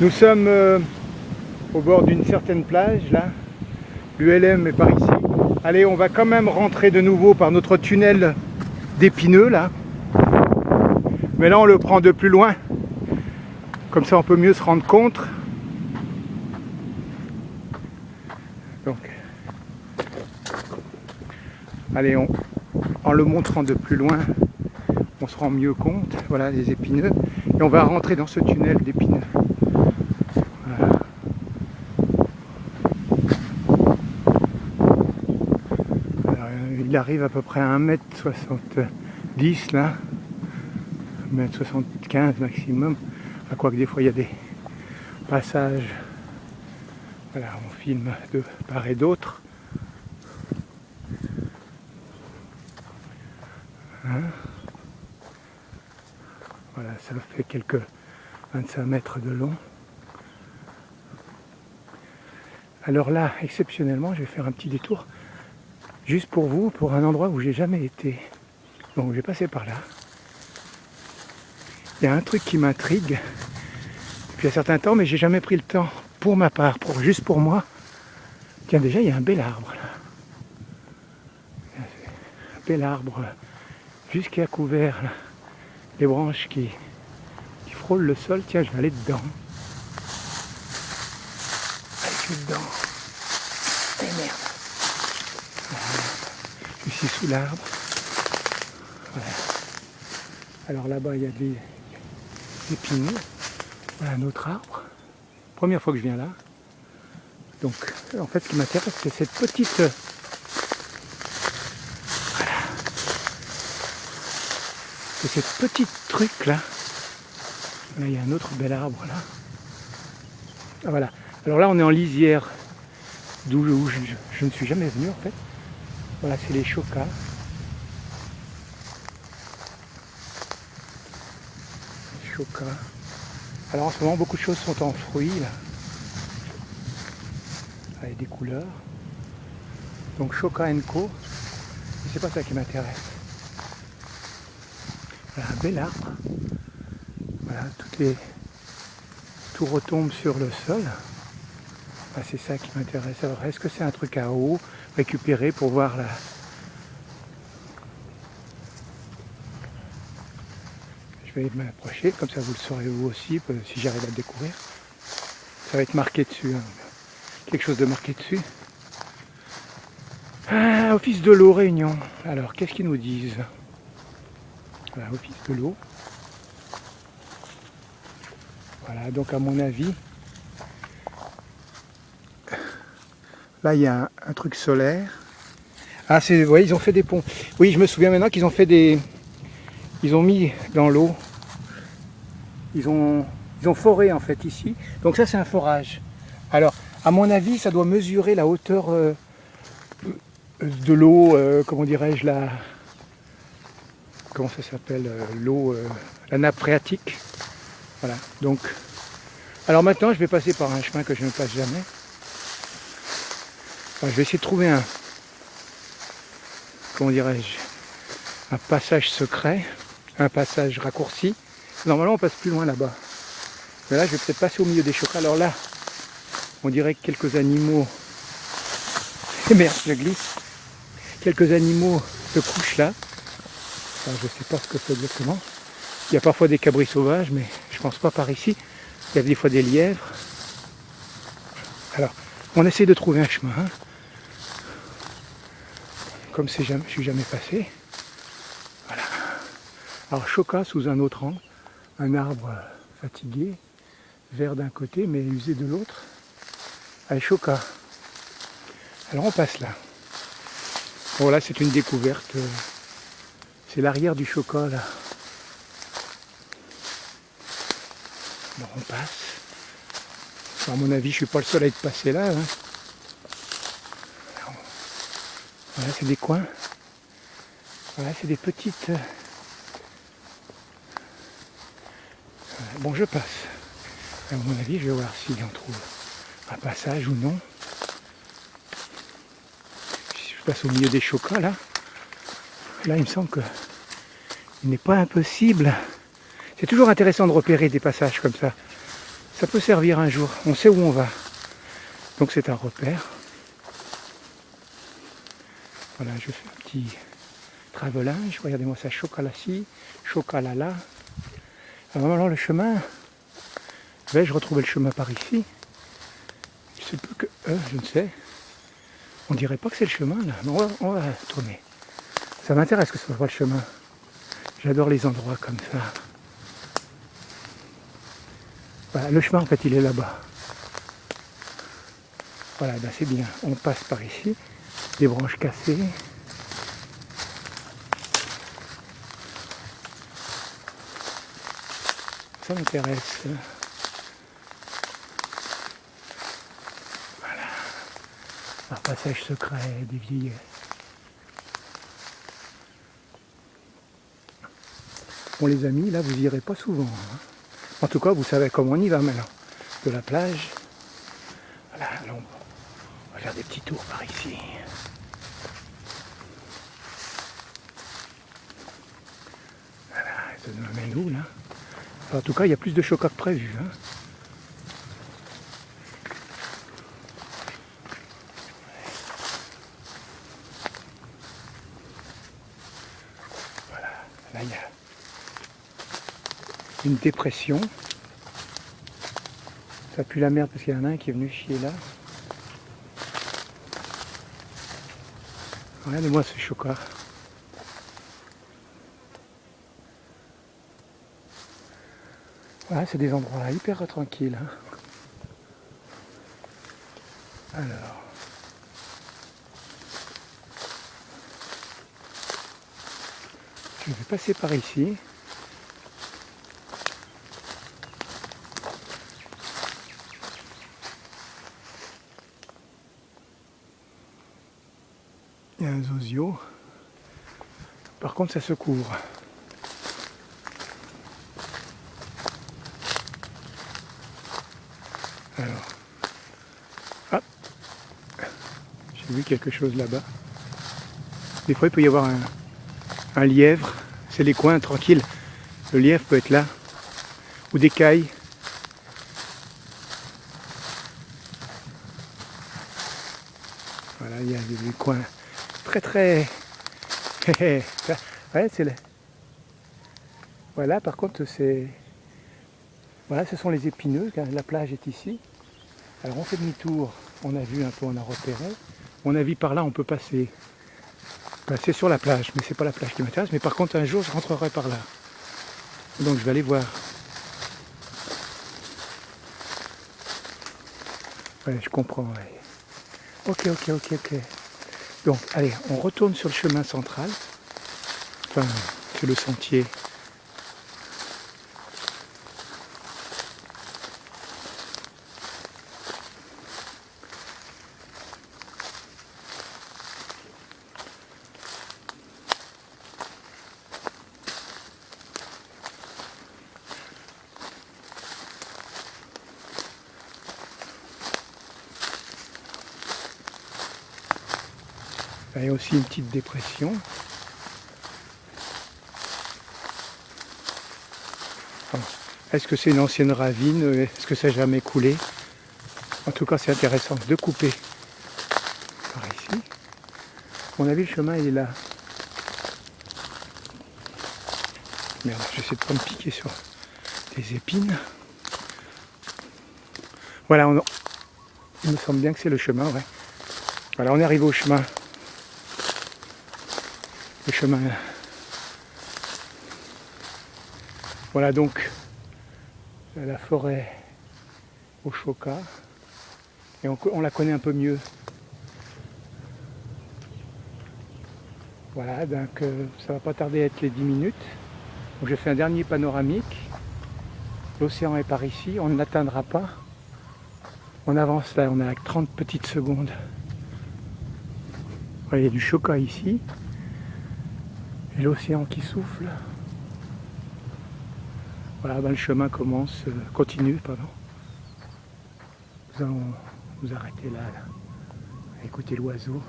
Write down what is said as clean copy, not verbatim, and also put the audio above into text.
Nous sommes au bord d'une certaine plage, là. L'ULM est par ici. Allez, on va quand même rentrer de nouveau par notre tunnel d'Épineux, là. Mais là, on le prend de plus loin. Comme ça, on peut mieux se rendre compte. Donc, allez, en le montrant de plus loin, on se rend mieux compte. Voilà, les Épineux. Et on va rentrer dans ce tunnel d'Épineux. Voilà. Alors, il arrive à peu près à 1m70 là. 1m75 maximum. Enfin, quoique des fois il y a des passages. Voilà, on filme de part et d'autre. Hein, voilà, ça fait quelques 25 mètres de long. Alors là, exceptionnellement, je vais faire un petit détour juste pour vous, pour un endroit où j'ai jamais été. Donc je vais passer par là. Il y a un truc qui m'intrigue depuis un certain temps, mais j'ai jamais pris le temps pour ma part, juste pour moi. Tiens, déjà, il y a un bel arbre là. Un bel arbre jusqu'à couvert là. Les branches qui frôlent le sol. Tiens, je vais aller dedans. Allez, je suis dedans. Eh merde. Voilà. Je suis sous l'arbre. Voilà. Alors là-bas, il y a des épineux. Voilà un autre arbre. Première fois que je viens là. Donc, en fait, ce qui m'intéresse, c'est cette petite... Voilà. C'est cette petite truc là. Là, il y a un autre bel arbre là. Ah, voilà. Alors là, on est en lisière, d'où je ne suis jamais venu en fait. Voilà, c'est les chocas. Chocas. Alors en ce moment, beaucoup de choses sont en fruits là. Avec des couleurs. Donc Choca & Co. C'est pas ça qui m'intéresse. Voilà, un bel arbre. Voilà, tout retombe sur le sol. Ah, c'est ça qui m'intéresse. Alors, est-ce que c'est un truc à eau récupéré pour voir la... Je vais m'approcher, comme ça vous le saurez vous aussi, si j'arrive à le découvrir. Ça va être marqué dessus, hein. Quelque chose de marqué dessus. Ah, Office de l'eau, Réunion. Alors, qu'est-ce qu'ils nous disent? Voilà, Office de l'eau. Voilà, donc à mon avis, là il y a un truc solaire. Ah, c'est, oui, ils ont fait des ponts. Oui, je me souviens maintenant qu'ils ont fait des... Ils ont mis dans l'eau. Ils ont foré en fait ici. Donc ça c'est un forage. Alors, à mon avis, ça doit mesurer la hauteur de l'eau, comment dirais-je, comment ça s'appelle, l'eau, la nappe phréatique. Voilà, donc... Alors maintenant, je vais passer par un chemin que je ne passe jamais. Enfin, je vais essayer de trouver un... Comment dirais-je, un passage secret, un passage raccourci. Normalement, on passe plus loin là-bas. Mais là, je vais peut-être passer au milieu des chocas. Alors là, on dirait que quelques animaux... Et merde, je glisse. Quelques animaux se couchent là. Enfin, je ne sais pas ce que c'est exactement. Il y a parfois des cabris sauvages, mais je pense pas par ici. Il y a des fois des lièvres. Alors, on essaie de trouver un chemin. Hein. Comme je suis jamais passé. Voilà. Alors, Choca sous un autre angle. Un arbre fatigué, vert d'un côté, mais usé de l'autre. Allez, Choca. Alors, on passe là. Bon, là, c'est une découverte. C'est l'arrière du Choca, là. Alors, on passe. À mon avis, je suis pas le seul à être passé là. Hein. Voilà, c'est des coins. Voilà, c'est des petites... Bon, je passe. À mon avis, je vais voir si on trouve un passage ou non. Je passe au milieu des chocas, là. Là, il me semble que il n'est pas impossible. C'est toujours intéressant de repérer des passages comme ça. Ça peut servir un jour, on sait où on va. Donc c'est un repère. Voilà, je fais un petit travelage. Regardez-moi ça, chocolat-ci, chocolat-là. Alors le chemin, vais-je retrouver le chemin par ici? Il se peut que, je ne sais, on dirait pas que c'est le chemin là, mais on va tourner. Ça m'intéresse que ce soit le chemin. J'adore les endroits comme ça. Voilà, le chemin en fait il est là-bas. Voilà, ben c'est bien. On passe par ici, des branches cassées. Ça m'intéresse. Voilà. Un passage secret des vieilles. Bon les amis, là vous irez pas souvent. Hein. En tout cas, vous savez comment on y va maintenant. De la plage. Voilà, alors on va faire des petits tours par ici. Voilà, ça nous amène où là? Enfin, en tout cas, il y a plus de chocolat que prévu. Hein. Voilà, là il y a une dépression. Ça pue la merde parce qu'il y en a un qui est venu chier là. Regardez-moi ce chocolat. Voilà, c'est des endroits hyper tranquilles. Hein. Alors. Je vais passer par ici. Il y a un zozio. Par contre, ça se couvre. Alors. Ah, j'ai vu quelque chose là-bas. Des fois, il peut y avoir un lièvre. C'est les coins tranquilles. Le lièvre peut être là. Ou des cailles. Voilà, il y a des coins très... ouais, c'est là. Voilà, par contre, c'est... Voilà, ce sont les épineux. La plage est ici. Alors, on fait demi-tour. On a vu un peu, on a repéré. On a vu par là, on peut passer sur la plage. Mais c'est pas la plage qui m'intéresse. Mais par contre, un jour, je rentrerai par là. Donc, je vais aller voir. Ouais, je comprends. Ouais. Ok. Donc, allez, on retourne sur le chemin central. Enfin, c'est le sentier. Il y a aussi une petite dépression. Est-ce que c'est une ancienne ravine? Est-ce que ça n'a jamais coulé? En tout cas, c'est intéressant de couper par ici. On a vu le chemin, il est là. Merde, j'essaie de ne pas me piquer sur des épines. Voilà, il me semble bien que c'est le chemin, ouais. Voilà, on est arrivé au chemin. Le chemin. Voilà donc la forêt au Choca. Et on la connaît un peu mieux. Voilà, donc ça va pas tarder à être les 10 minutes. Donc je fais un dernier panoramique. L'océan est par ici, on ne l'atteindra pas. On avance là, on est à 30 petites secondes. Voilà, il y a du Choca ici. Et l'océan qui souffle. Voilà, ben le chemin continue, pardon. Nous allons nous arrêter là, écouter l'oiseau.